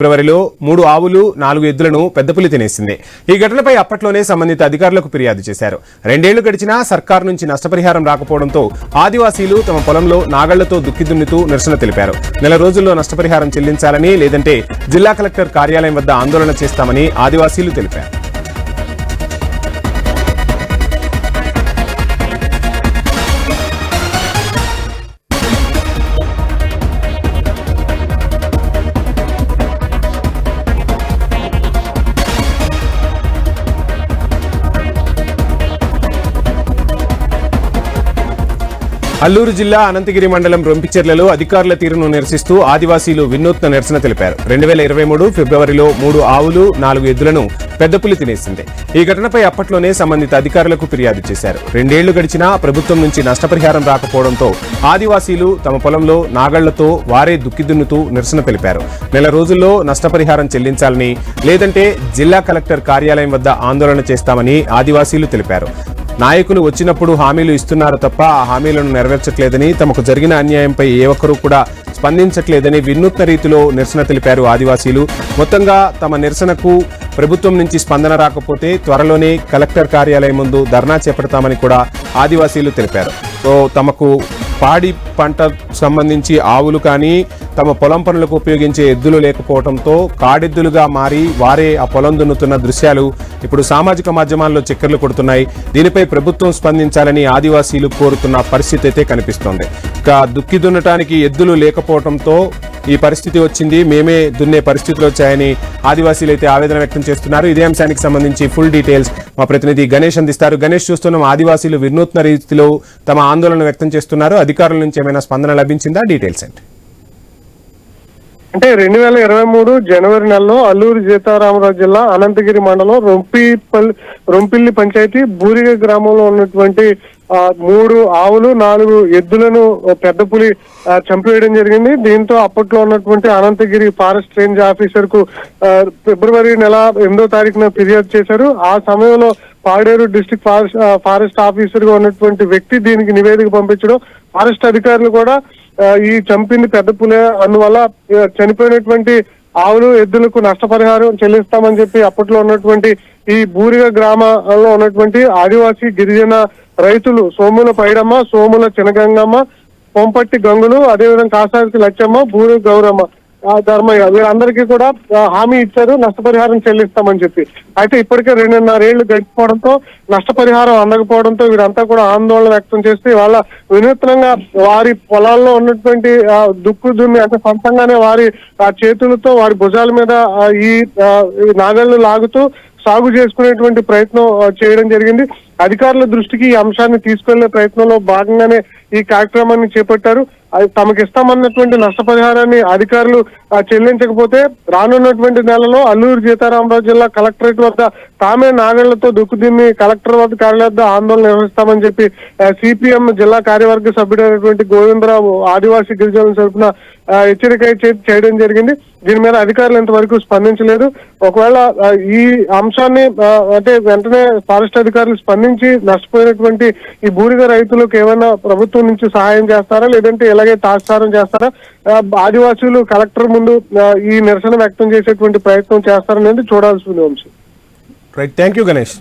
ఫిబ్రవరిలో 3 ఆవులు 4 ఎద్దులను పెద్దపులి తినేసింది. ఈ ఘటనపై అప్పట్లోనే సంబంధిత అధికారులకు ఫిర్యాదు చేశారు. 2 ఏళ్లు గడిచినా సర్కార్ నుంచి నష్టపరిహారం రాకపోవడంతో ఆదివాసీలు తమ పొలంలో నాగళ్లతో దుక్కి దున్నుతూ నిరసన తెలిపారు. నెల రోజుల్లో నష్టపరిహారం చెల్లించాలని, లేదంటే జిల్లా కలెక్టర్ కార్యాలయం వద్ద ఆందోళన చేస్తామని ఆదివాసీలు తెలిపారు. అల్లూరు జిల్లా అనంతగిరి మండలం రొంపిచెర్లలో అధికారుల తీరును నిరసిస్తూ ఆదివాసీలు వినూత్న నిరసన తెలిపారు. 2023 ఫిబ్రవరిలో 3 ఆవులు 4 ఎద్దులను పెద్దపులి తినేసింది. ఈ ఘటనపై అప్పట్లోనే సంబంధిత అధికారులకు ఫిర్యాదు చేశారు. 2 ఏళ్లు గడిచినా ప్రభుత్వం నుంచి నష్టపరిహారం రాకపోవడంతో ఆదివాసీలు తమ పొలంలో నాగళ్లతో వారే దుక్కి దున్నుతూ నిరసన తెలిపారు. నెల రోజుల్లో నష్టపరిహారం చెల్లించాలని, లేదంటే జిల్లా కలెక్టర్ కార్యాలయం వద్ద ఆందోళన చేస్తామని ఆదివాసీలు తెలిపారు. నాయకులు వచ్చినప్పుడు హామీలు ఇస్తున్నారు తప్ప ఆ హామీలను నెరవేర్చట్లేదని, తమకు జరిగిన అన్యాయంపై ఏ ఒక్కరూ కూడా స్పందించట్లేదని వినూత్న రీతిలో నిరసన తెలిపారు ఆదివాసీలు. మొత్తంగా తమ నిరసనకు ప్రభుత్వం నుంచి స్పందన రాకపోతే త్వరలోనే కలెక్టర్ కార్యాలయం ముందు ధర్నా చేపడతామని కూడా ఆదివాసీలు తెలిపారు. సో తమకు పాడి పంట సంబంధించి ఆవులు కానీ తమ పొలం పనులకు ఉపయోగించే ఎద్దులు లేకపోవడంతో కాడెద్దులుగా మారి వారే ఆ పొలం దున్నుతున్న దృశ్యాలు ఇప్పుడు సామాజిక మాధ్యమాల్లో చక్కర్లు కొడుతున్నాయి. దీనిపై ప్రభుత్వం స్పందించాలని ఆదివాసీలు కోరుతున్న పరిస్థితి అయితే కనిపిస్తోంది. ఇక దుక్కి దున్నటానికి ఎద్దులు లేకపోవడంతో ఈ పరిస్థితి వచ్చింది, మేమే దున్నే పరిస్థితులు వచ్చాయని ఆదివాసీలు అయితే ఆవేదన వ్యక్తం చేస్తున్నారు. ఇదే అంశానికి సంబంధించి ఫుల్ డీటెయిల్స్ మా ప్రతినిధి గణేష్ అందిస్తారు. గణేష్, చూస్తున్నాం ఆదివాసీలు వినూత్న రీతిలో తమ ఆందోళన వ్యక్తం చేస్తున్నారు. అధికారుల నుంచి ఏమైనా స్పందన లభించిందా? డీటెయిల్స్ ఏంటి? అంటే 2023 జనవరి నెలలో అల్లూరు సీతారామరాజు జిల్లా అనంతగిరి మండలం రొంపిల్లి పంచాయతీ బూరిగ గ్రామంలో ఉన్నటువంటి 3 ఆవులు 4 ఎద్దులను పెద్ద పులి చంపివేయడం జరిగింది. దీంతో అప్పట్లో ఉన్నటువంటి అనంతగిరి ఫారెస్ట్ రేంజ్ ఆఫీసర్ కు ఫిబ్రవరి నెల 8వ తారీఖున ఫిర్యాదు చేశారు. ఆ సమయంలో పాడేరు డిస్ట్రిక్ట్ ఫారెస్ట్ ఆఫీసర్ గా ఉన్నటువంటి వ్యక్తి దీనికి నివేదిక పంపించడం, ఫారెస్ట్ అధికారులు కూడా ఈ చంపింది పెద్ద పులే, అందువల్ల చనిపోయినటువంటి ఆవులు ఎద్దులకు నష్టపరిహారం చెల్లిస్తామని చెప్పి అప్పట్లో ఉన్నటువంటి ఈ బూరిగ గ్రామంలో ఉన్నటువంటి ఆదివాసీ గిరిజన రైతులు సోముల పైడమ్మ, సోముల చినగంగమ్మ, పొంపట్టి గంగులు, అదేవిధంగా కాసాకి లచ్చమ్మ, బూరి గౌరమ్మ, ధర్మయ్య వీరందరికీ కూడా హామీ ఇచ్చారు నష్టపరిహారం చెల్లిస్తామని చెప్పి. అయితే ఇప్పటికే 2.5 ఏళ్లు గడిచిపోవడంతో నష్టపరిహారం అందకపోవడంతో వీరంతా కూడా ఆందోళన వ్యక్తం చేస్తే వాళ్ళ వినూత్నంగా వారి పొలాల్లో ఉన్నటువంటి దుక్కు దున్ని అంటే సొంతంగానే వారి చేతులతో వారి భుజాల మీద ఈ నాగళ్లు లాగుతూ సాగు చేసుకునేటువంటి ప్రయత్నం చేయడం జరిగింది. అధికారుల దృష్టికి ఈ అంశాన్ని తీసుకెళ్లే ప్రయత్నంలో భాగంగానే ఈ కార్యక్రమాన్ని చేపట్టారు. తమకు ఇస్తామన్నటువంటి నష్టపరిహారాన్ని అధికారులు చెల్లించకపోతే రానున్నటువంటి నెలలో అల్లూరు సీతారామరాజు జిల్లా కలెక్టరేట్ వద్ద తామే నాగళ్లతో దుక్కుదిన్ని కలెక్టర్ వద్ద కార్యాలయం వద్ద ఆందోళన నిర్వహిస్తామని చెప్పి సిపిఎం జిల్లా కార్యవర్గ సభ్యుడైనటువంటి గోవిందరావు ఆదివాసీ గిరిజనుల తరఫున హెచ్చరిక చేయడం జరిగింది. దీని మీద అధికారులు ఇంతవరకు స్పందించలేదు. ఒకవేళ ఈ అంశాన్ని అంటే వెంటనే ఫారెస్ట్ అధికారులు స్పందించి నష్టపోయినటువంటి ఈ బూరిగ రైతులకు ఏమైనా ప్రభుత్వం నుంచి సహాయం చేస్తారా, లేదంటే ఇలాగే తాత్సారం చేస్తారా, ఆదివాసీలు కలెక్టర్ ముందు ఈ నిరసన వ్యక్తం చేసేటువంటి ప్రయత్నం చేస్తారనేది చూడాల్సిన అంశం. Right, thank you Ganesh.